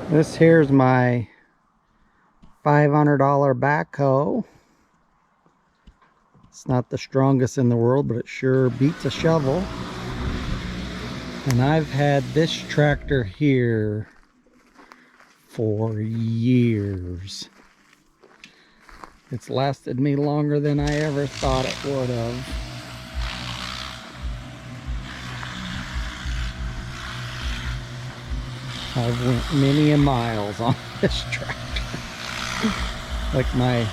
This here's my $500 backhoe. It's not the strongest in the world, but it sure beats a shovel. And I've had this tractor here for years. It's lasted me longer than I ever thought it would have. I've went many a miles on this tractor. Like my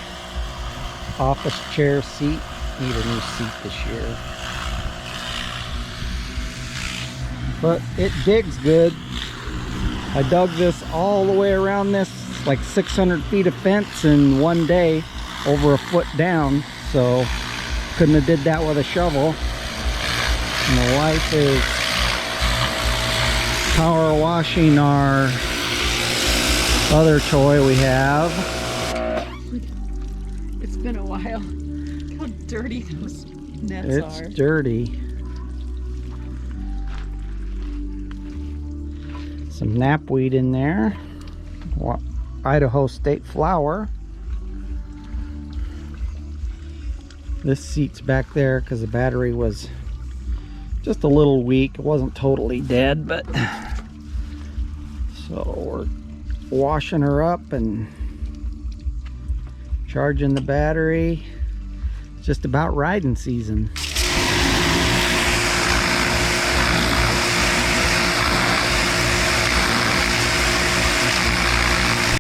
office chair seat, need a new seat this year. But it digs good. I dug this all the way around this, like 600 feet of fence in one day, over a foot down. So couldn't have did that with a shovel. And the wife is power washing our other toy we have. It's been a while. Look how dirty those nets are. It's dirty. Some knapweed in there. Idaho State flower. This seat's back there because the battery was just a little weak. It wasn't totally dead, but so we're washing her up and charging the battery. It's just about riding season.